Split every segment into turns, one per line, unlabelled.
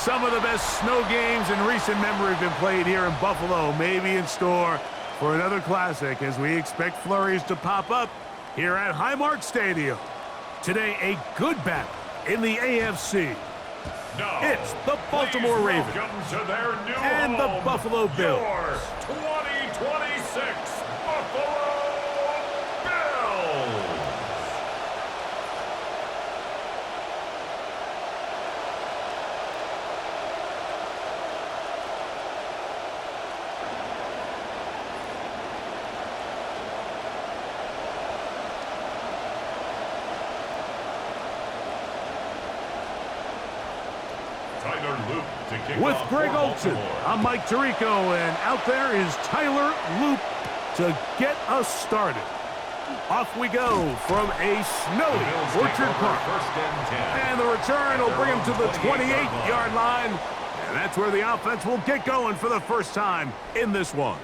Some of the best snow games in recent memory have been played here in Buffalo, maybe in store for another classic as we expect flurries to pop up here at Highmark Stadium. Today, a good battle in the AFC.
Now,
it's the Baltimore Ravens and the Buffalo Bills.
Your 2026 Buffalo Bills.
With Greg Olson, I'm Mike Tirico, and out there is Tyler Loop to get us started. Off we go from a snowy Orchard Park. And the return will bring him to the 28-yard line. And that's where the offense will get going for the first time in this one.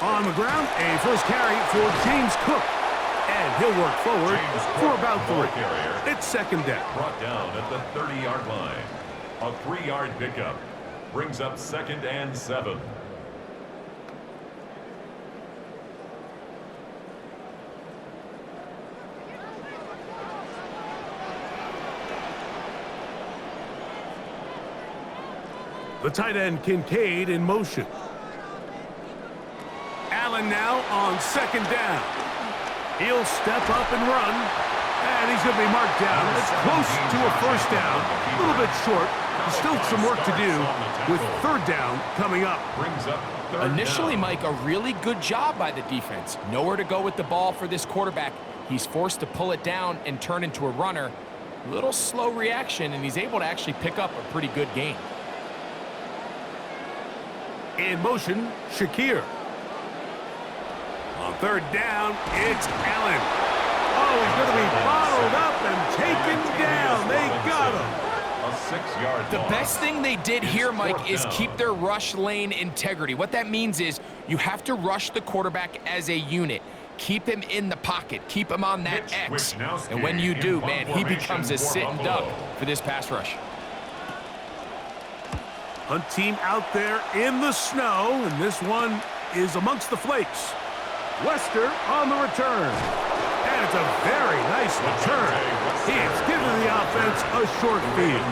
On the ground, a first carry for James Cook. And he'll work forward for about 3. It's second down.
Brought down at the 30-yard line. A 3-yard pickup brings up 2nd and 7.
The tight end Kincaid in motion. Allen now on second down. He'll step up and run, and he's going to be marked down. It's close to a first down, a little bit short. There's still some work to do with third down coming up.
Initially, Mike, a really good job by the defense. Nowhere to go with the ball for this quarterback. He's forced to pull it down and turn into a runner. A little slow reaction, and he's able to actually pick up a pretty good gain.
In motion, Shakir. On third down, it's Allen. Oh, he's going to be bottled up and taken down. They got him.
A 6-yard
The
loss.
best thing they did here, Mike, is keep their rush lane integrity. What that means is you have to rush the quarterback as a unit. Keep him in the pocket. Keep him on that X. And when you do, man, he becomes a sitting duck for this pass rush.
Hunt team out there in the snow, and this one is amongst the flakes. Wester on the return. And it's a very nice return. He has given the offense a short field.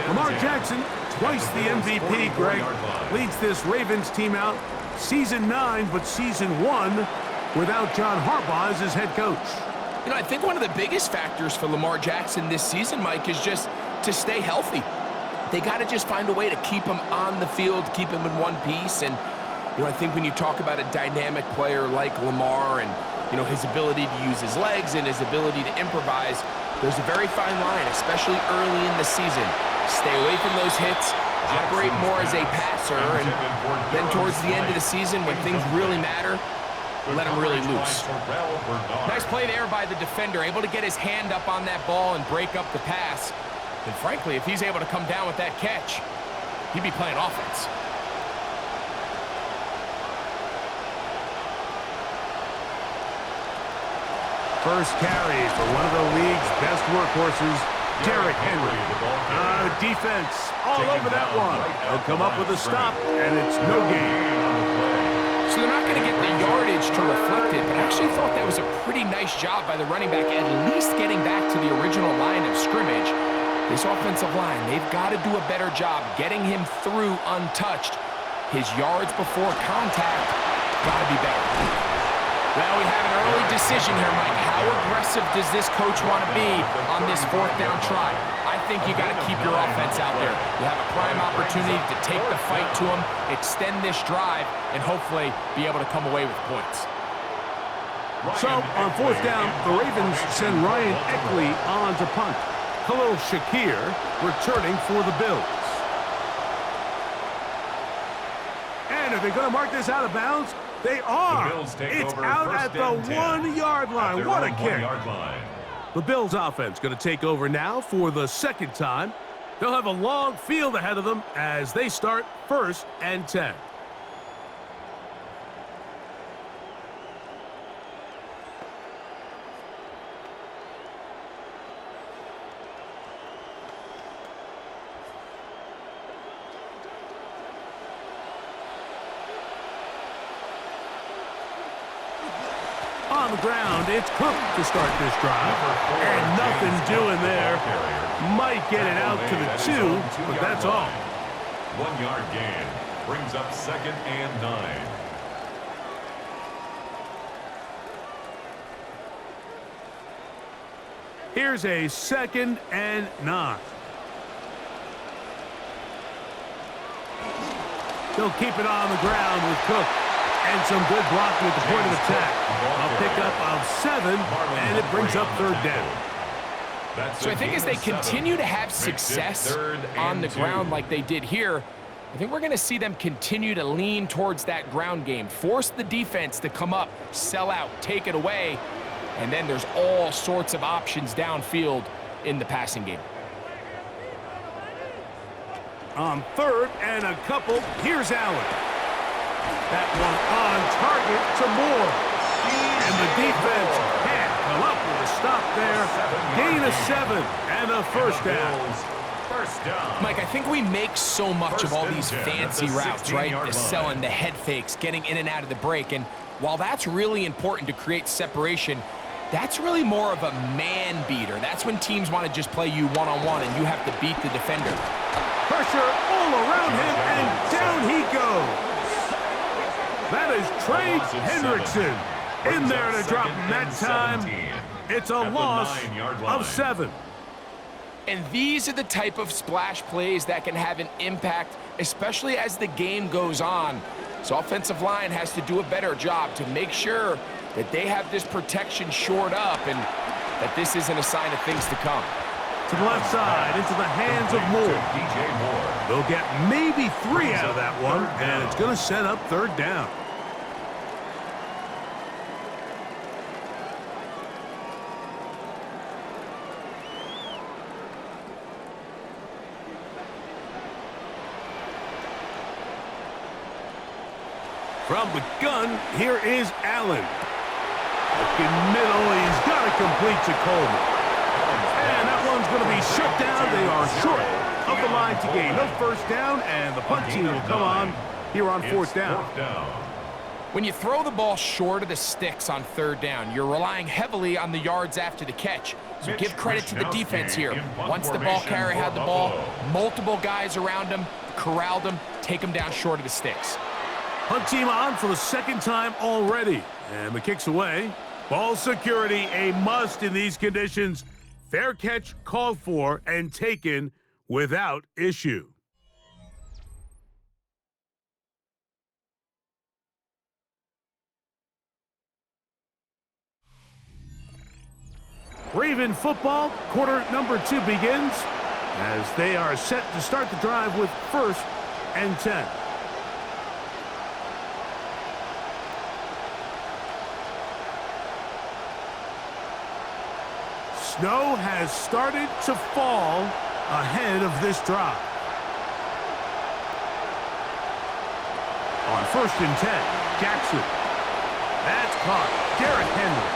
Lamar Jackson, twice the MVP, Greg, leads this Ravens team out season 9, but season 1 without John Harbaugh as his head coach.
You know, I think one of the biggest factors for Lamar Jackson this season, Mike, is just to stay healthy. They got to just find a way to keep him on the field, keep him in one piece. And, you know, I think when you talk about a dynamic player like Lamar and, you know, his ability to use his legs and his ability to improvise, there's a very fine line, especially early in the season. Stay away from those hits, operate more as a passer, and then towards the end of the season when things really matter, let him really loose. Nice play there by the defender, able to get his hand up on that ball and break up the pass. And frankly, if he's able to come down with that catch, he'd be playing offense.
First carry for one of the league's best workhorses, Derrick Henry. Defense all over that one. They'll come up with a stop, and it's no gain.
So they're not going to get the yardage to reflect it, but I actually thought that was a pretty nice job by the running back, at least getting back to the original line of scrimmage. This offensive line, they've got to do a better job getting him through untouched. His yards before contact got to be better. Well, we have an early decision here, Mike. How aggressive does this coach want to be on this 4th down try? I think you got to keep your offense out there. You have a prime opportunity to take the fight to him, extend this drive, and hopefully be able to come away with points.
So, on 4th down, the Ravens send Ryan Eckley on to punt. Khalil Shakir returning for the Bills. And Are they going to mark this out of bounds? They are.
The Bills take
It's
over
out
first
at the
and 10
1-yard
at
line.
their
What a
own
kick.
1-yard line.
The Bills offense going to take over now for the second time. They'll have a long field ahead of them as they start 1st and 10. On the ground, it's Cook to start this drive. And nothing doing there. Might get it out to the 2, but that's all.
1-yard gain brings up 2nd and 9.
Here's a 2nd and 9. They'll keep it on the ground with Cook. And some good blocking at the point of attack. A pickup of 7, and it brings up 3rd down.
So I think as they continue to have success on the ground like they did here, I think we're going to see them continue to lean towards that ground game, force the defense to come up, sell out, take it away, and then there's all sorts of options downfield in the passing game.
On 3rd and a couple, here's Allen. That one on target to Moore. And the defense can't come up with a stop there. Gain of 7 and a 1st down.
Mike, I think we make so much of all these fancy routes, right? The selling, the head fakes, getting in and out of the break. And while that's really important to create separation, that's really more of a man beater. That's when teams want to just play you one-on-one and you have to beat the defender.
Pressure all around him, and down he goes. That is Trey Hendrickson in there to drop him that time. It's a loss of 7.
And these are the type of splash plays that can have an impact, especially as the game goes on. So offensive line has to do a better job to make sure that they have this protection shored up and that this isn't a sign of things to come.
To the left side, into the hands of Moore. They'll get maybe 3 out of that one, and it's going to set up 3rd down. From the gun, here is Allen. Looking middle, he's got it complete to Coleman. And that one's going to be shut down. They are short of the line to gain. No 1st down, and the punt team will come on here on 4th down.
When you throw the ball short of the sticks on 3rd down, you're relying heavily on the yards after the catch. So give credit to the defense here. Once the ball carrier had the ball, multiple guys around him, corralled him, take him down short of the sticks.
Punt team on for the 2nd time already. And the kick's away. Ball security, a must in these conditions. Fair catch called for and taken without issue. Raven football, quarter number 2 begins as they are set to start the drive with 1st and 10. Snow has started to fall ahead of this drive. On 1st and 10, Jackson. That's caught. Derrick Henry.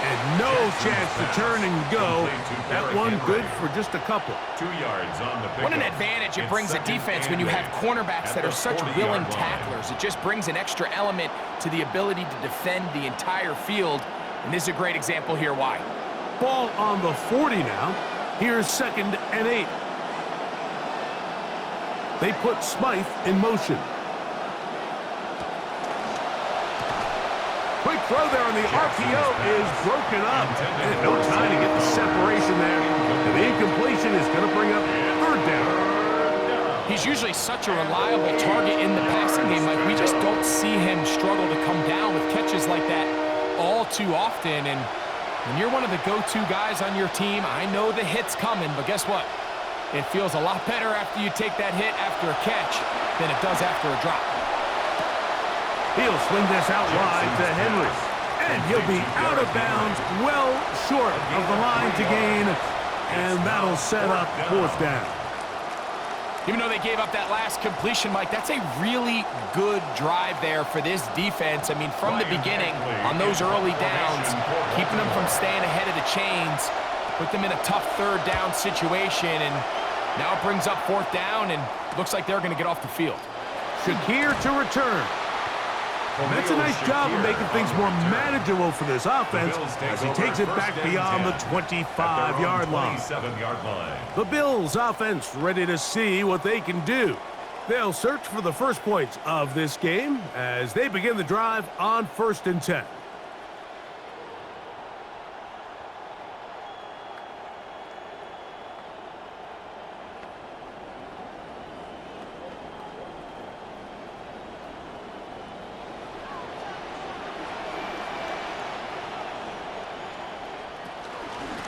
And no chance to turn and go. That one good for just a couple.
2 yards on the pickup.
What an advantage it brings a defense when you have cornerbacks that are such willing tacklers. It just brings an extra element to the ability to defend the entire field. And this is a great example here why.
Ball on the 40 now. Here's 2nd and 8. They put Smythe in motion. Quick throw there on the RPO is broken up. And no time to get the separation there. And the incompletion is going to bring up 3rd down.
He's usually such a reliable target in the passing game. Like, we just don't see him struggle to come down with catches like that all too often. And when you're one of the go-to guys on your team, I know the hit's coming, but guess what? It feels a lot better after you take that hit after a catch than it does after a drop.
He'll swing this out wide to Henry. And he'll be out of bounds, well short of the line to gain. And that'll set up fourth down.
Even though they gave up that last completion, Mike, that's a really good drive there for this defense. I mean, from the beginning, on those early downs, keeping them from staying ahead of the chains, put them in a tough third down situation, and now it brings up fourth down, and looks like they're going to get off the field.
Shakir to return. That's a nice job of making things more manageable for this offense as he takes it back beyond the 25-yard line. The Bills offense ready to see what they can do. They'll search for the first points of this game as they begin the drive on 1st and 10.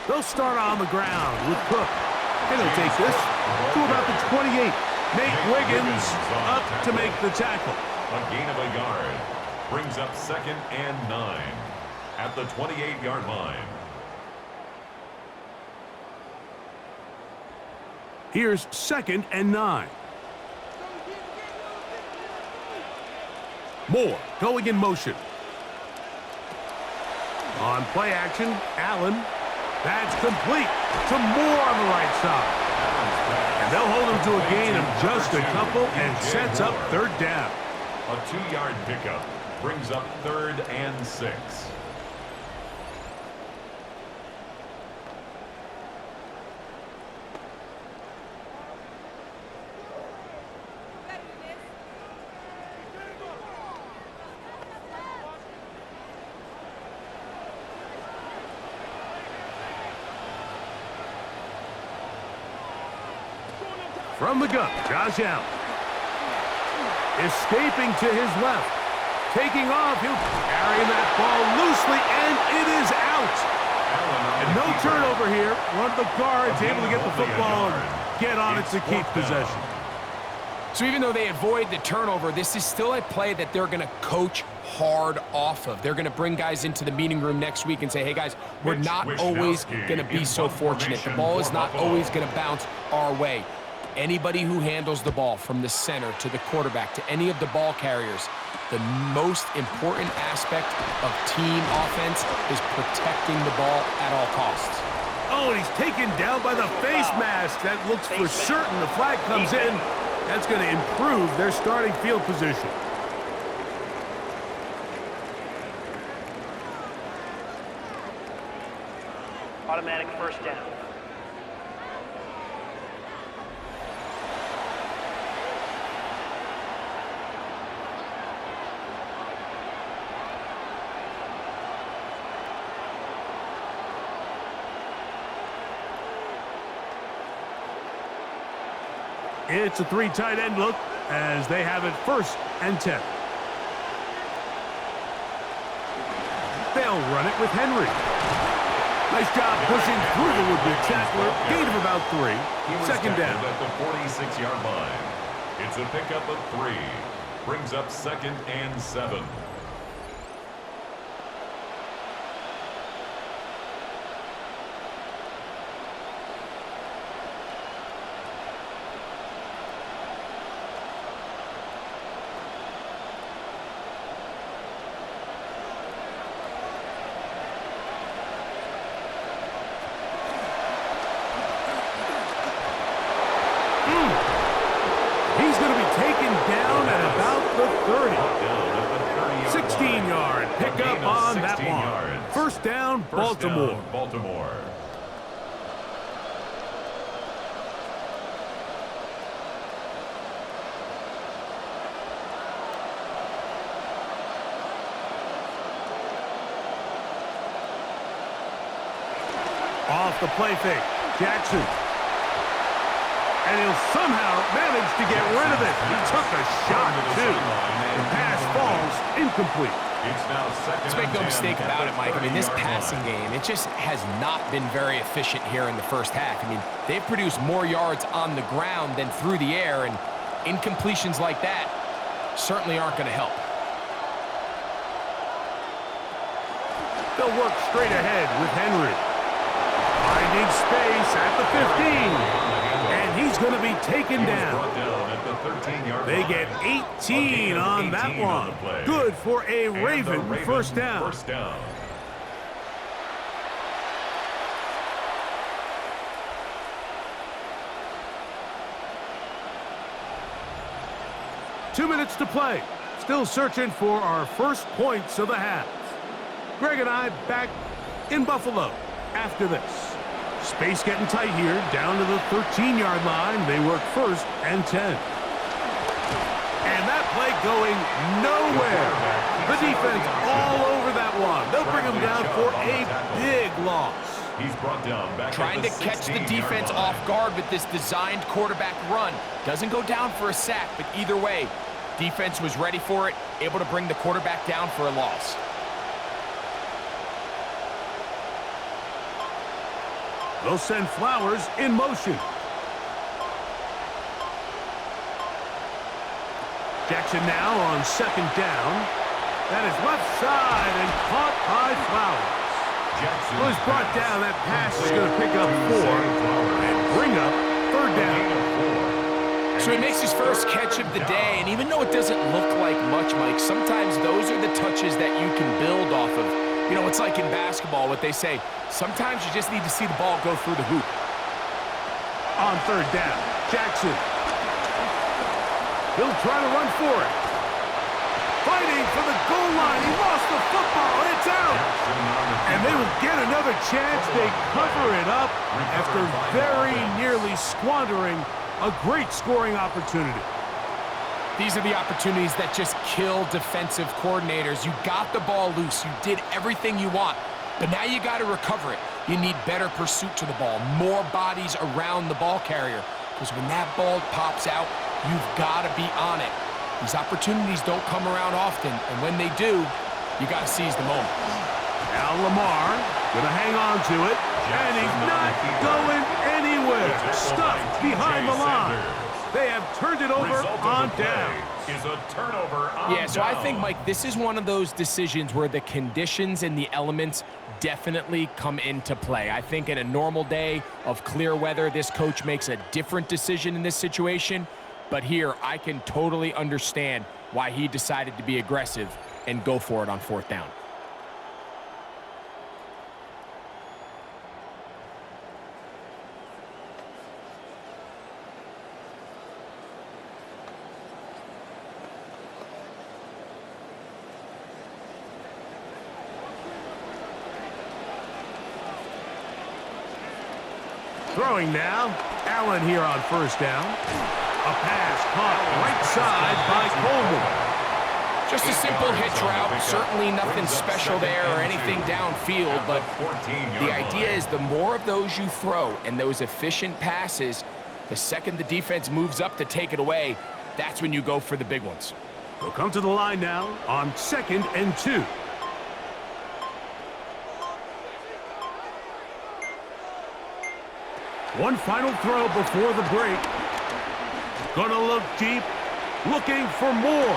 They'll start on the ground with Cook. And he'll take this to about the 28. Nate Wiggins up to make the tackle.
A gain of a yard. Brings up 2nd and 9 at the 28-yard line.
Here's 2nd and 9. Moore going in motion. On play action, Allen. That's complete to Moore on the right side. And they'll hold him to a gain of just a couple and sets up 3rd down.
A 2-yard pickup brings up 3rd and 6.
From the gun, Josh Allen. Escaping to his left. Taking off, he'll carry that ball loosely, and it is out. And no turnover here. One of the guards able to get the football and get on it to keep possession.
So even though they avoid the turnover, this is still a play that they're going to coach hard off of. They're going to bring guys into the meeting room next week and say, hey, guys, we're not always going to be so fortunate. The ball is not always going to bounce our way. Anybody who handles the ball from the center to the quarterback to any of the ball carriers, the most important aspect of team offense is protecting the ball at all costs.
Oh, and he's taken down by the face mask. That looks for certain. The flag comes in. That's going to improve their starting field position.
Automatic 1st down.
It's a 3 tight end look as they have it 1st and 10. They'll run it with Henry. Nice job pushing through the would-be tackler. Gain of about 3. 2nd down.
At the 46-yard line. It's a pickup of 3. Brings up 2nd and 7.
He's going to be taken down at about the 30. 16-yard pickup on that one. 1st down, Baltimore.
Baltimore.
Off the play fake, Jackson. And he'll somehow manage to get rid of it. He took a shot, too. The pass falls incomplete.
Let's make no mistake about it, Mike. I mean, this passing game, it just has not been very efficient here in the first half. I mean, they've produced more yards on the ground than through the air, and incompletions like that certainly aren't going to help.
They'll work straight ahead with Henry. Finding space at the 15. And he's going to be taken down. They get 18 on that one. Good for a Raven first down. 2 minutes to play. Still searching for our first points of the half. Greg and I back in Buffalo after this. Space getting tight here, down to the 13-yard line. They work first and 10. And that play going nowhere. The defense all over that one. They'll bring him down for a big loss.
He's brought down back
trying to catch the defense off guard with this designed quarterback run. Doesn't go down for a sack, but either way, defense was ready for it, able to bring the quarterback down for a loss.
They'll send Flowers in motion. Jackson now on second down. That is left side and caught by Flowers. Was brought down. That pass is going to pick up 4 and bring up third down.
So he makes his first catch of the day, and even though it doesn't look like much, Mike, sometimes those are the touches that you can build off of. You know, it's like in basketball, what they say, sometimes you just need to see the ball go through the hoop.
On third down, Jackson. He'll try to run for it. Fighting for the goal line. He lost the football. It's out. And they will get another chance. They cover it up after very nearly squandering a great scoring opportunity.
These are the opportunities that just kill defensive coordinators. You got the ball loose. You did everything you want. But now you got to recover it. You need better pursuit to the ball, more bodies around the ball carrier. Because when that ball pops out, you've got to be on it. These opportunities don't come around often, and when they do, you got to seize the moment.
Now Lamar going to hang on to it, and he's not going anywhere. Stuffed behind the line. They have turned it over on down.
Is a turnover on
Yeah, so I
down.
think, Mike, this is one of those decisions where the conditions and the elements definitely come into play. I think in a normal day of clear weather, this coach makes a different decision in this situation. But here, I can totally understand why he decided to be aggressive and go for it on fourth down.
Throwing now, Allen here on first down. A pass caught right side by Coleman.
Just a simple hitch route, certainly nothing special there or anything downfield, but the idea is the more of those you throw and those efficient passes, the second the defense moves up to take it away, that's when you go for the big ones.
They'll come to the line now on 2nd and 2. One final throw before the break. Gonna look deep, looking for more.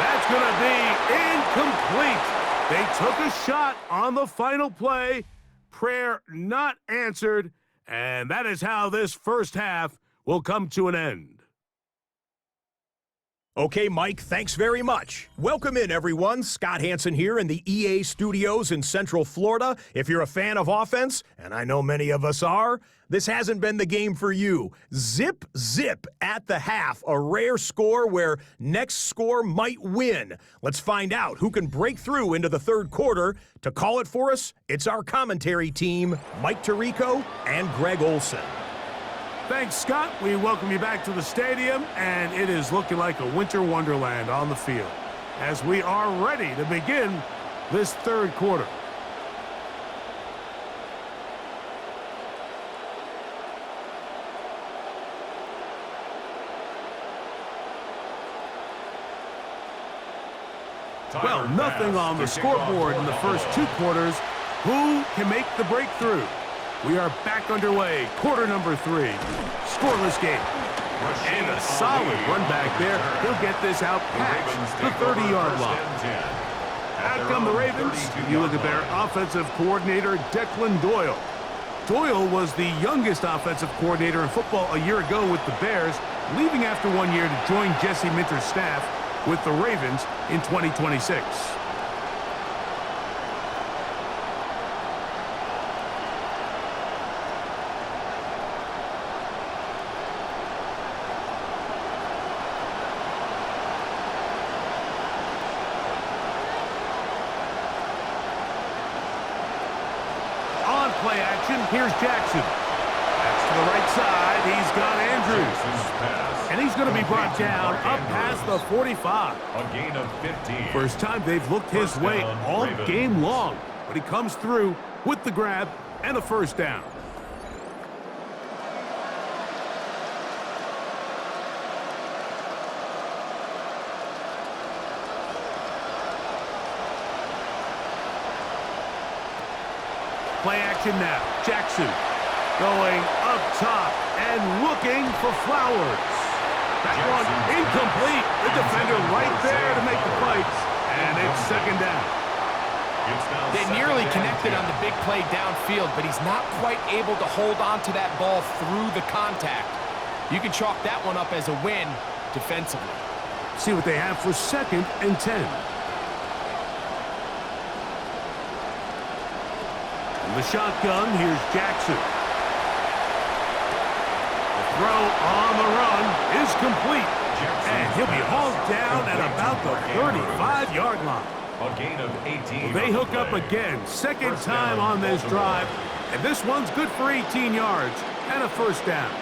That's gonna be incomplete. They took a shot on the final play. Prayer not answered, and that is how this first half will come to an end.
Okay, Mike, thanks very much. Welcome in, everyone. Scott Hansen here in the EA studios in Central Florida. If you're a fan of offense, and I know many of us are, this hasn't been the game for you. Zip, zip at the half, a rare score where next score might win. Let's find out who can break through into the third quarter. To call it for us, it's our commentary team, Mike Tirico and Greg Olson.
Thanks, Scott. We welcome you back to the stadium, and it is looking like a winter wonderland on the field as we are ready to begin this third quarter. Well, nothing on the scoreboard in the first 2 quarters. Who can make the breakthrough? We are back underway. Quarter number 3. Scoreless game. And a solid run back there. He'll get this out past the 30-yard line. Out come the Ravens. You look at their offensive coordinator, Declan Doyle. Doyle was the youngest offensive coordinator in football a year ago with the Bears, leaving after 1 year to join Jesse Minter's staff with the Ravens in 2026. Play action. Here's Jackson. That's to the right side. He's got Andrews. And he's going to be brought down up past the 45.
A gain of 15.
First time they've looked his way all game long. But he comes through with the grab and a first down. Play action now. Jackson going up top and looking for Flowers. That one incomplete. The defender right there to make the fight. And it's second down.
They nearly connected on the big play downfield, but he's not quite able to hold on to that ball through the contact. You can chalk that one up as a win defensively.
See what they have for 2nd and 10. The shotgun, here's Jackson. The throw on the run is complete. And he'll be hauled down at about the 35-yard line.
A gain of 18.
They hook up again, second time on this drive. And this one's good for 18 yards and a first down.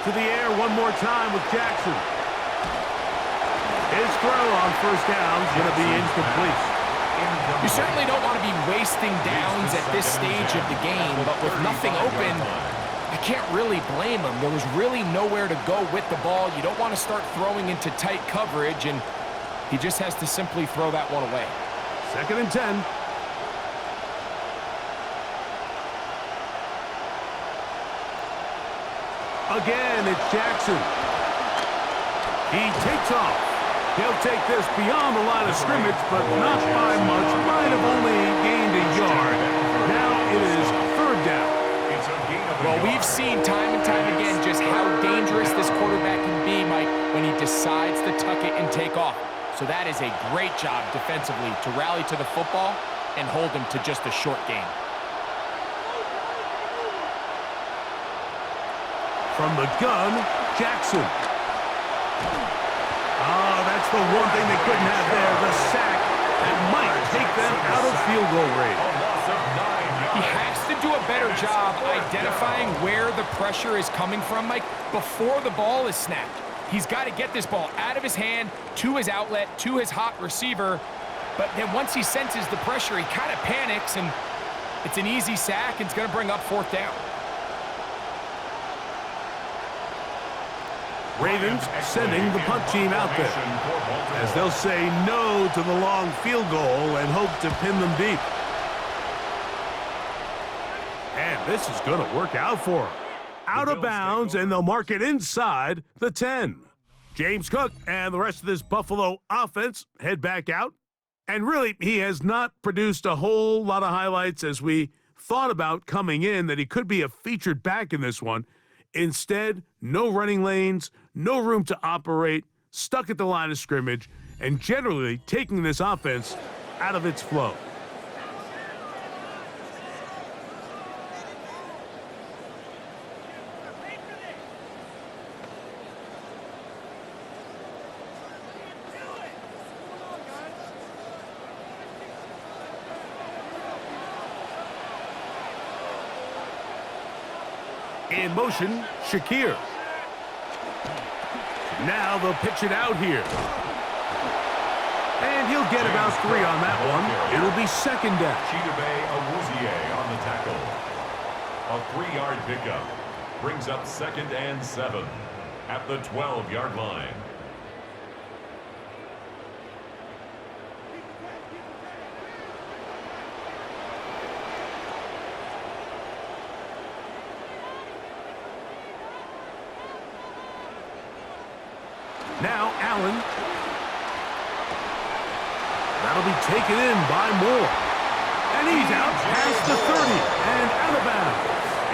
To the air one more time with Jackson. His throw on first down is going to be incomplete.
You certainly don't want to be wasting downs at this stage of the game, but with nothing open, I can't really blame him. There was really nowhere to go with the ball. You don't want to start throwing into tight coverage, and he just has to simply throw that one away.
2nd and 10. Again, it's Jackson. He takes off. He'll take this beyond the line of scrimmage, but not by much. Might have only gained a yard. Now it is 3rd down.
Well, we've seen time and time again just how dangerous this quarterback can be, Mike, when he decides to tuck it and take off. So that is a great job defensively to rally to the football and hold him to just a short gain.
From the gun, Jackson. Oh, that's the one thing they couldn't have there, the sack that might take them out of field goal range.
He has to do a better job identifying where the pressure is coming from, Mike, before the ball is snapped. He's got to get this ball out of his hand, to his outlet, to his hot receiver. But then once he senses the pressure, he kind of panics, and it's an easy sack, and it's going to bring up 4th down.
Ravens sending the punt team out there, as they'll say no to the long field goal and hope to pin them deep. And this is going to work out for them. Out of bounds, and they'll mark it inside the 10. James Cook and the rest of this Buffalo offense head back out. And really, he has not produced a whole lot of highlights as we thought about coming in, that he could be a featured back in this one. Instead, no running lanes, no room to operate, stuck at the line of scrimmage, and generally taking this offense out of its flow. In motion, Shakir. Now they'll pitch it out here. And he'll get about 3 on that one. It'll be 2nd down.
Chidobe Awuzie on the tackle. A 3-yard pickup brings up 2nd and 7 at the 12-yard line.
Now Allen. That'll be taken in by Moore. And he's out past the 30 and out of bounds.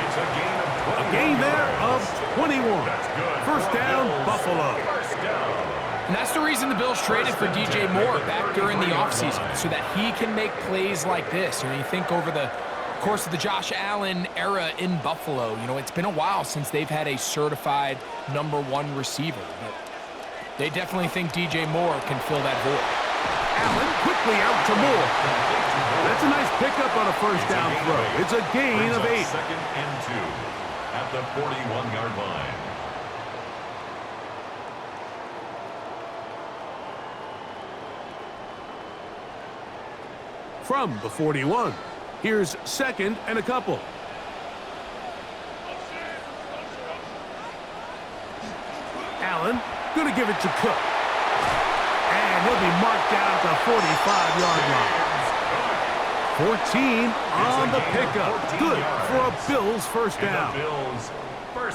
It's a gain of 20.
A gain there of 21. First down, Buffalo.
First down.
And that's the reason the Bills traded for DJ Moore back during the offseason, so that he can make plays like this. You think over the course of the Josh Allen era in Buffalo, it's been a while since they've had a certified #1 receiver. But they definitely think DJ Moore can fill that void.
Allen quickly out to Moore. That's a nice pickup on a first down throw. It's a gain of 8.
Second and 2 at the 41-yard line.
From the 41, here's second and a couple. Allen going to give it to Cook. And he'll be marked down at the 45-yard line. 14 on the pickup. Good for a Bills first down.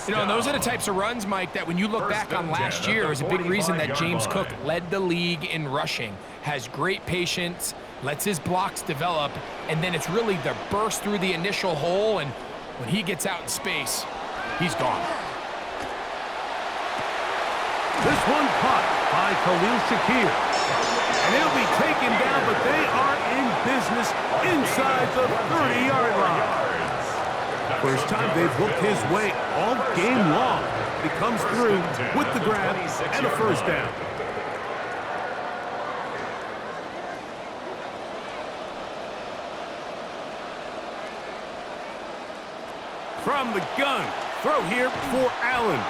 And those are the types of runs, Mike, that when you look back on last year is a big reason that James Cook led the league in rushing. Has great patience, lets his blocks develop, and then it's really the burst through the initial hole, and when he gets out in space, he's gone.
This one caught by Khalil Shakir. And he'll be taken down, but they are in business inside the 30-yard line. First time they've looked his way all game long. He comes through with the grab and a first down. From the gun, throw here for Allen.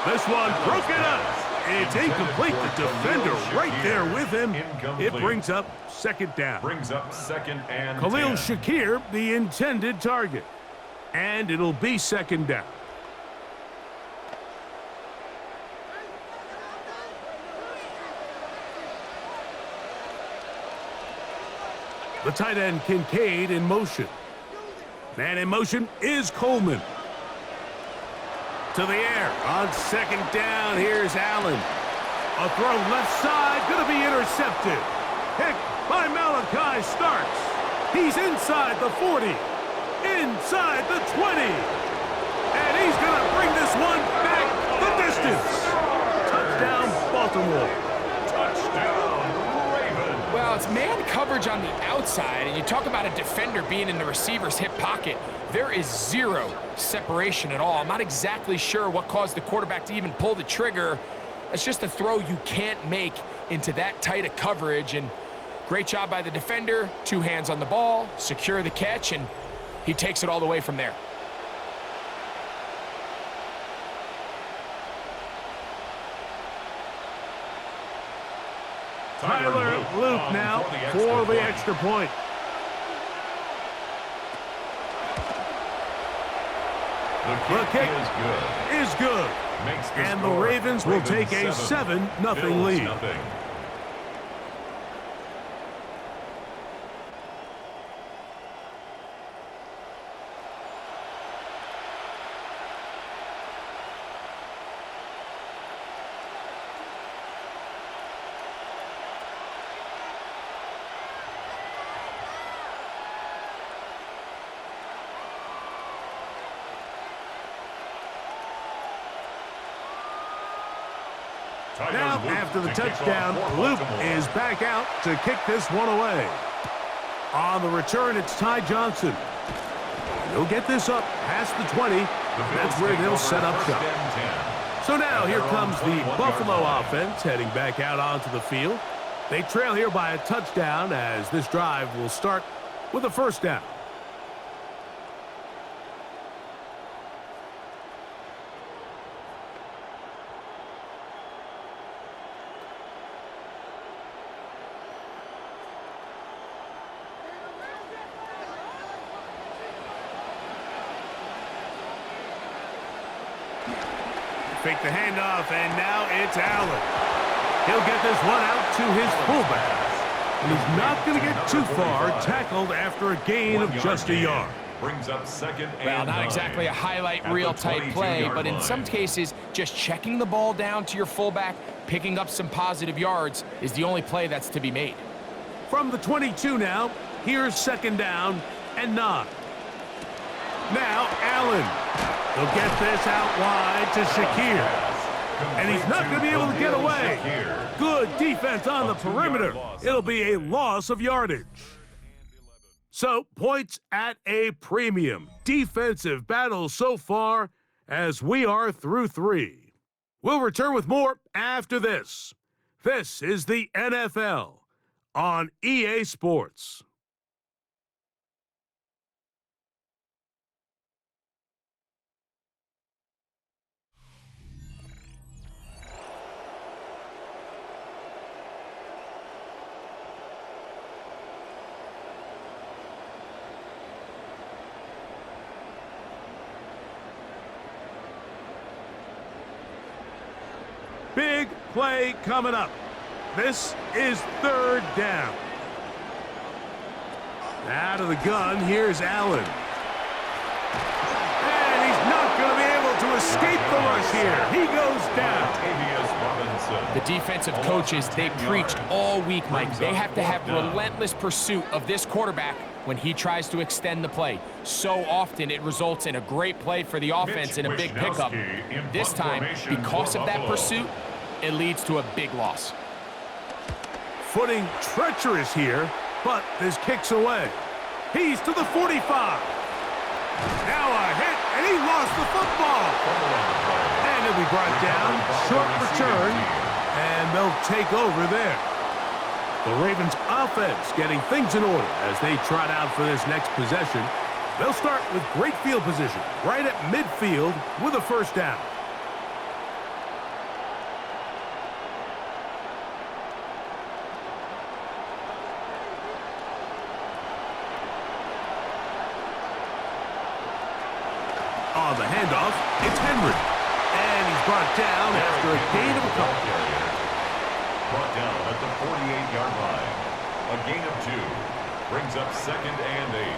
This one broken up. It's incomplete. The defender right there with him. It brings up second down.
Brings up second and
Khalil
10.
Shakir, the intended target. And it'll be second down. The tight end Kincaid in motion. Man in motion is Coleman. To the air on second down. Here's Allen. A throw left side, going to be intercepted. Picked by Malachi Starks. He's inside the 40, inside the 20. And he's going to bring this one back the distance. Touchdown, Baltimore.
Touchdown, Ravens.
Well, it's man coverage on the outside, and you talk about a defender being in the receiver's hip pocket. There is zero separation at all. I'm not exactly sure what caused the quarterback to even pull the trigger. It's just a throw you can't make into that tight of coverage, and great job by the defender. 2 hands on the ball, secure the catch, and he takes it all the way from there.
Tyler Luke now for the extra point.
The kick
is good. And the Ravens will take a 7-0 lead. Now, after the touchdown, Luke is back out to kick this one away. On the return, it's Ty Johnson. He'll get this up past the 20. That's where they'll set up shop. So now here comes the Buffalo offense heading back out onto the field. They trail here by a touchdown as this drive will start with a first down. Fake the handoff, and now it's Allen. He'll get this one out to his fullback. And he's not going to get too far, tackled after a gain of just a yard.
Brings up second and
Well, not
9
exactly a highlight reel type play, but in some cases, just checking the ball down to your fullback, picking up some positive yards is the only play that's to be made.
From the 22 now, here's 2nd down and 9. Now Allen. He'll get this out wide to Shakir. And he's not going to be able to get away. Good defense on the perimeter. It'll be a loss of yardage. So, points at a premium. Defensive battle so far as we are through 3. We'll return with more after this. This is the NFL on EA Sports. Big play coming up. This is 3rd down. Out of the gun, here's Allen. And he's not going to be able to escape the rush here. He goes down.
The defensive coaches, they preached all week, Mike. They have to have relentless pursuit of this quarterback when he tries to extend the play. So often it results in a great play for the offense and a big pickup. This time, because of that pursuit, it leads to a big loss.
Footing treacherous here, but this kicks away. He's to the 45. Now a hit, and he lost the football. And it'll be brought down, short return, and they'll take over there. The Ravens offense getting things in order as they trot out for this next possession. They'll start with great field position right at midfield with a 1st down. On the handoff, it's Henry. And he's brought down after a gain of a couple.
Brought down at the 48-yard line. A gain of 2. Brings up 2nd and 8.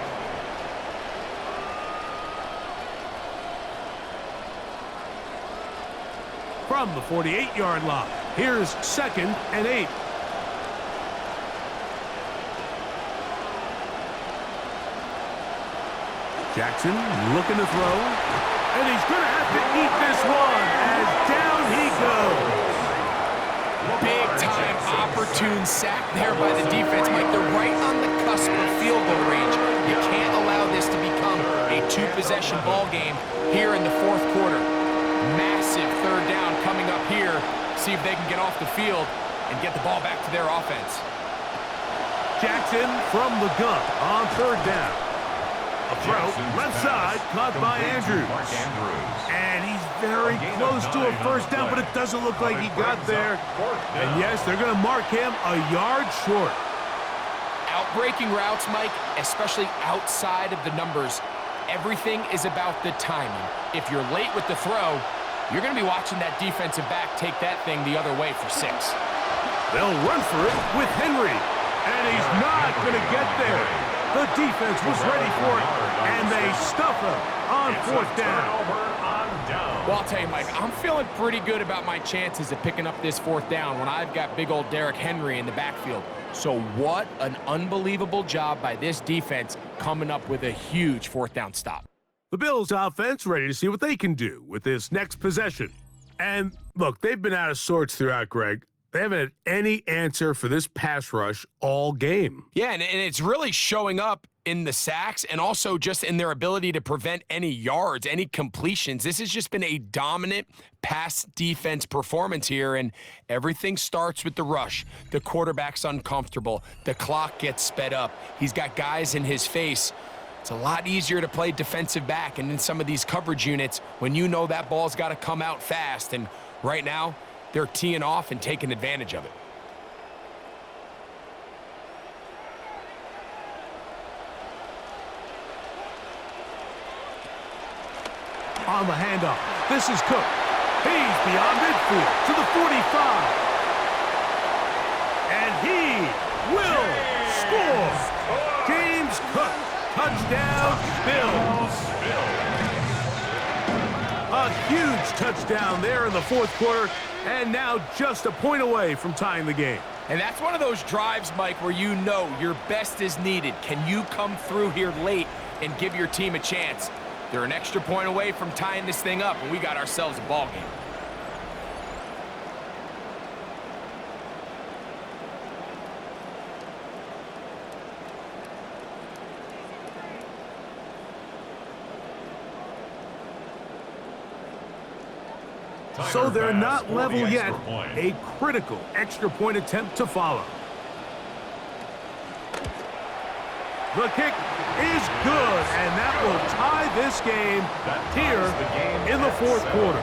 From the 48-yard line, here's 2nd and 8. Jackson looking to throw, and he's going to have to eat this one as down he goes.
Big-time opportune sack there by the defense, Mike. They're right on the cusp of field goal range. You can't allow this to become a 2-possession ball game here in the 4th quarter. Massive 3rd down coming up here. See if they can get off the field and get the ball back to their offense.
Jackson from the gun on 3rd down. A throw, left side, caught by Andrews. And he's very close to a 1st down, but it doesn't look like he got there. And yes, they're going to mark him a yard short.
Outbreaking routes, Mike, especially outside of the numbers, everything is about the timing. If you're late with the throw, you're going to be watching that defensive back take that thing the other way for 6.
They'll run for it with Henry. And he's not going to get there. The defense was ready for it, and they stuff him on 4th down.
Well, I'll tell you, Mike, I'm feeling pretty good about my chances of picking up this 4th down when I've got big old Derrick Henry in the backfield. So what an unbelievable job by this defense coming up with a huge 4th down stop.
The Bills offense ready to see what they can do with this next possession. And look, they've been out of sorts throughout, Greg. They haven't had any answer for this pass rush all game.
Yeah, and it's really showing up in the sacks and also just in their ability to prevent any yards, any completions. This has just been a dominant pass defense performance here, and everything starts with the rush. The quarterback's uncomfortable. The clock gets sped up. He's got guys in his face. It's a lot easier to play defensive back and in some of these coverage units when you know that ball's got to come out fast, and right now, they're teeing off and taking advantage of it.
On the handoff, this is Cook. He's beyond midfield to the 45. And he will score. James Cook, touchdown, Bills. A Huge touchdown there in the fourth quarter, and now just a point away from tying the game.
And that's one of those drives, Mike, where you know your best is needed. Can you come through here late and give your team a chance? They're an extra point away from tying this thing up, and we got ourselves a ball game.
So they're
pass
not
for
level
the
yet.
extra point.
A critical extra point attempt to follow. The kick is good, and that will tie this game here in the fourth quarter.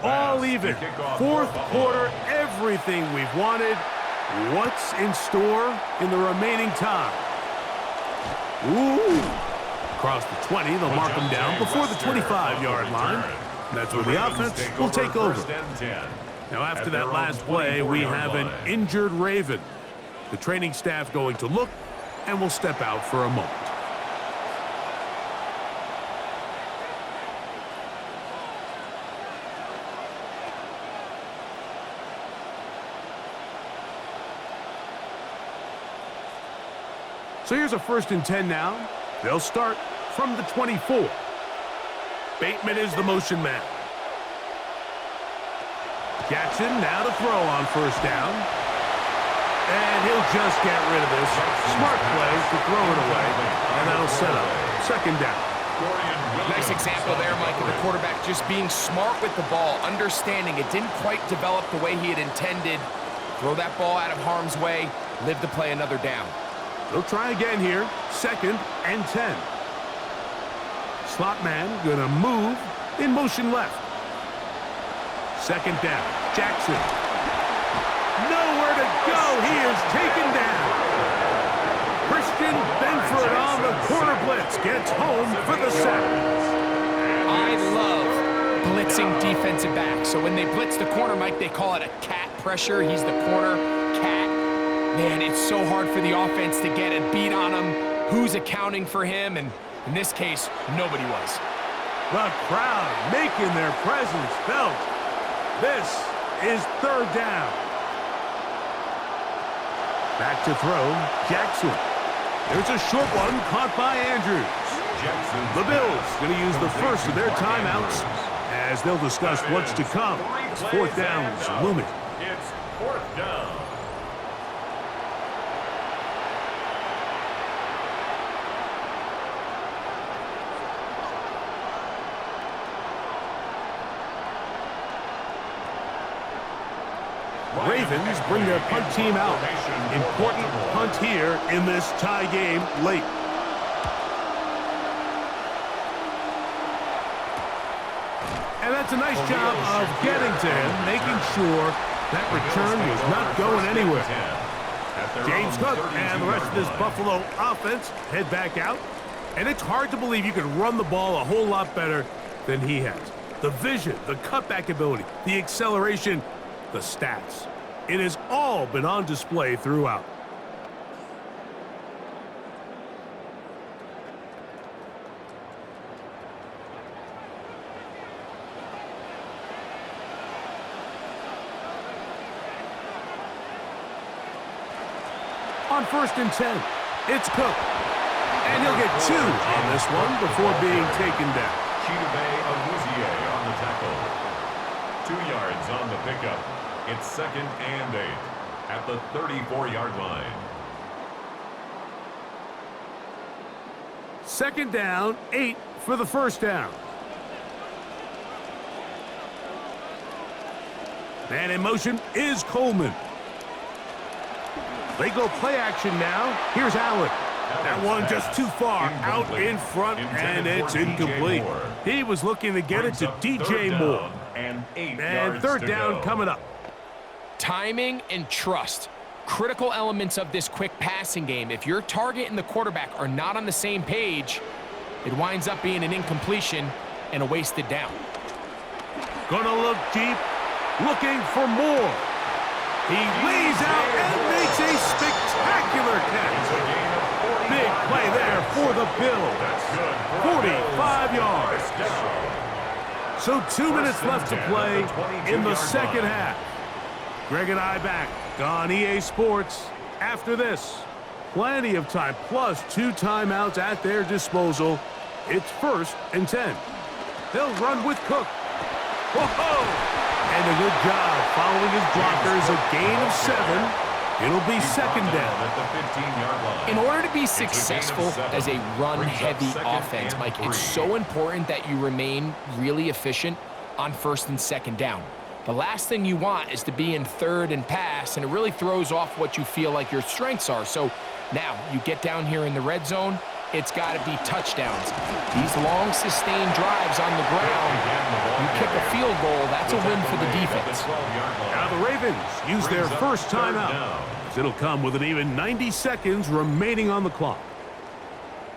All even. Fourth quarter, everything we've wanted. What's in store in the remaining time? Ooh. Across the 20, they'll mark them down before the 25-yard line. That's where the offense will take over. Now, after that last play, we have an injured Raven. The training staff going to look, and will step out for a moment. So here's a 1st and 10 now. They'll start from the 24. Bateman is the motion man. Jackson now to throw on 1st down. And he'll just get rid of this. Smart play to throw it away. And that'll set up 2nd down.
Nice example there, Mike, of the quarterback just being smart with the ball, understanding it didn't quite develop the way he had intended. Throw that ball out of harm's way, live to play another down.
They'll try again here. 2nd and 10. Slot man gonna move in motion left. 2nd down. Jackson. Nowhere to go. He is taken down. Christian Benford on the corner blitz gets home for the sack.
I love blitzing defensive backs. So when they blitz the corner, Mike, they call it a cat pressure. He's the corner cat. Man, it's so hard for the offense to get a beat on him. Who's accounting for him? And in this case, nobody was.
The crowd making their presence felt. This is 3rd down. Back to throw, Jackson. There's a short one caught by Andrews. The Bills going to use the first of their timeouts as they'll discuss what's to come. 4th down's looming.
It's 4th down.
Ravens bring their punt team out. Important punt here in this tie game late. And that's a nice job of getting to him, making sure that return was not going anywhere. James Cook and the rest of this Buffalo offense head back out. And it's hard to believe you can run the ball a whole lot better than he has. The vision, the cutback ability, the acceleration, the stats. It has all been on display throughout. On 1st and 10, it's Cook. And he'll get 2 on this one before being taken down.
on the tackle. 2 yards on the pickup. It's 2nd and 8 at the 34-yard line.
2nd down, 8 for the 1st down. And in motion is Coleman. They go play action now. Here's Allen. That one just too far out in front, and it's incomplete. He was looking to get it to DJ Moore. And third down coming up.
Timing and trust, critical elements of this quick passing game. If your target and the quarterback are not on the same page, it winds up being an incompletion and a wasted down.
Gonna look deep, looking for more. He lays out and makes a spectacular catch. Big play there for the Bills. 45 yards. So 2 minutes left to play in the second half. Greg and I back on EA Sports after this. Plenty of time, plus 2 timeouts at their disposal. It's 1st and 10. They'll run with Cook. Whoa! And a good job following his blockers, a gain of 7. It'll be second down
at the 15-yard line.
In order to be successful as a run-heavy offense, Mike, it's so important that you remain really efficient on 1st and 2nd down. The last thing you want is to be in 3rd and pass, and it really throws off what you feel like your strengths are. So now you get down here in the red zone, it's got to be touchdowns. These long, sustained drives on the ground, you kick a field goal, that's a win for the defense.
Now the Ravens use their first timeout. It'll come with an even 90 seconds remaining on the clock.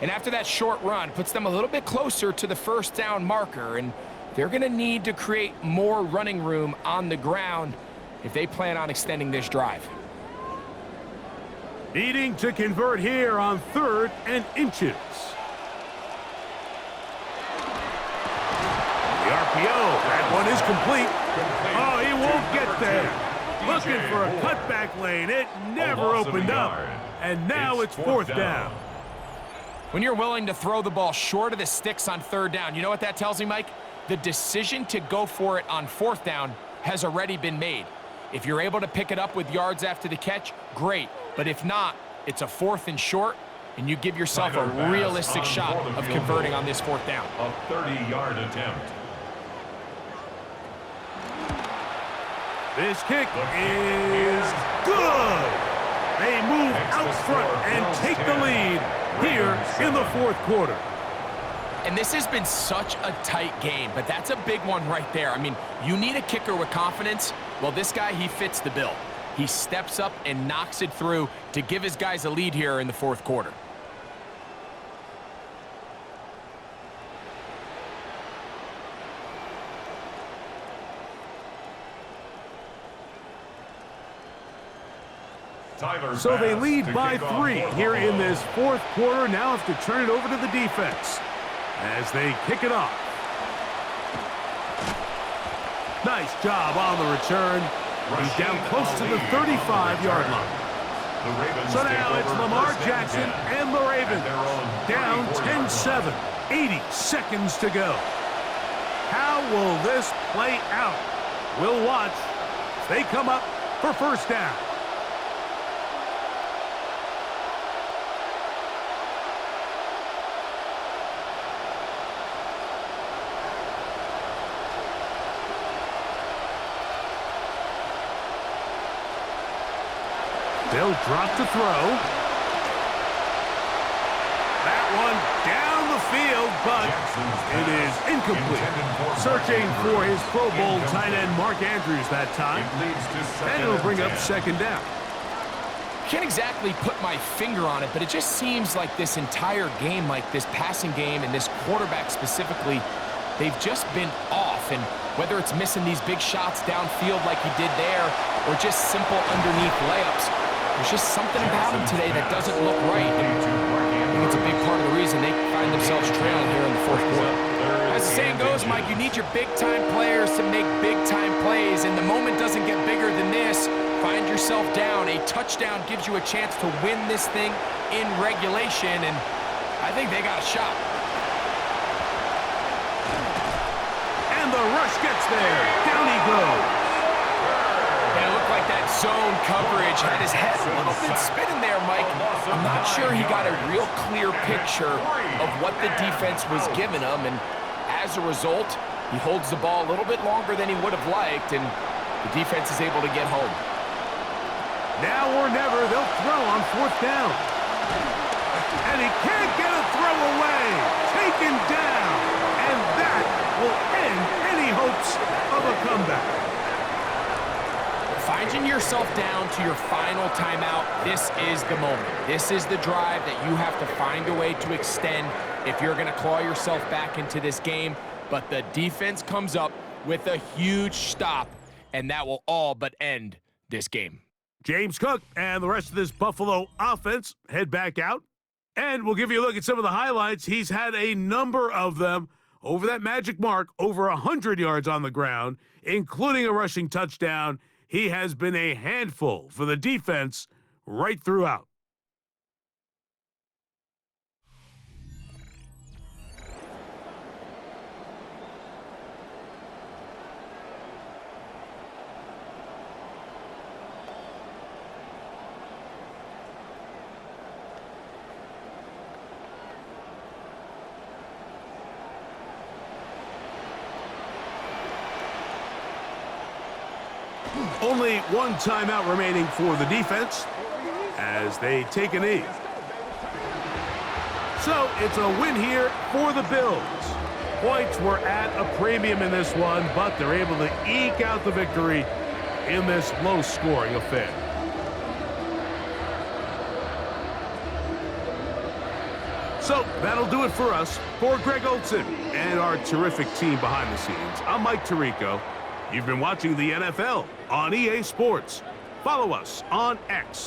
And after that short run, puts them a little bit closer to the 1st down marker, and they're going to need to create more running room on the ground if they plan on extending this drive.
Needing to convert here on 3rd and inches. The RPO, that one is complete. Oh, he won't get there. Looking for a cutback lane. It never opened up. And now it's 4th down.
When you're willing to throw the ball short of the sticks on 3rd down, you know what that tells me, Mike? The decision to go for it on 4th down has already been made. If you're able to pick it up with yards after the catch, great. But if not, it's a 4th and short, and you give yourself a realistic shot of converting on this 4th down.
A 30-yard attempt.
This kick is good. They move out front and take the lead here in the 4th quarter.
And this has been such a tight game, but that's a big one right there. I mean, you need a kicker with confidence. Well, this guy, he fits the bill. He steps up and knocks it through to give his guys a lead here in the 4th quarter.
So they lead by 3 here in this 4th quarter. Now have to turn it over to the defense as they kick it off. Nice job on the return. He's down close to the 35-yard line. So now it's Lamar Jackson and the Ravens down 10-7. 80 seconds to go. How will this play out? We'll watch as they come up for 1st down. They'll drop to throw. That one down the field, but it is incomplete. Searching for his Pro Bowl tight end Mark Andrews that time. And it'll bring up 2nd down.
Can't exactly put my finger on it, but it just seems like this entire game, like this passing game and this quarterback specifically, they've just been off. And whether it's missing these big shots downfield like he did there or just simple underneath layups, there's just something about him today that doesn't look right. And I think it's a big part of the reason they find themselves trailing here in the 4th quarter. As the saying goes, Mike, you need your big-time players to make big-time plays, and the moment doesn't get bigger than this. Find yourself down. A touchdown gives you a chance to win this thing in regulation, and I think they got a shot.
And the rush gets there. Down he goes.
And it looked like that zone coverage had his head a little bit spinning there, Mike. I'm not sure he got a real clear picture of what the defense was giving him, and as a result, he holds the ball a little bit longer than he would have liked, and the defense is able to get home.
Now or never, they'll throw on 4th down. And he can't get a throw away. Taken down. And that will end any hopes of a comeback.
Finding yourself down to your final timeout, this is the moment. This is the drive that you have to find a way to extend if you're going to claw yourself back into this game. But the defense comes up with a huge stop, and that will all but end this game.
James Cook and the rest of this Buffalo offense head back out. And we'll give you a look at some of the highlights. He's had a number of them over that magic mark, over 100 yards on the ground, including a rushing touchdown. He has been a handful for the defense right throughout. Only one timeout remaining for the defense as they take a knee. So it's a win here for the Bills. Points were at a premium in this one, but they're able to eke out the victory in this low-scoring affair. So that'll do it for us. For Greg Olson and our terrific team behind the scenes, I'm Mike Tirico. You've been watching the NFL on EA Sports. Follow us on X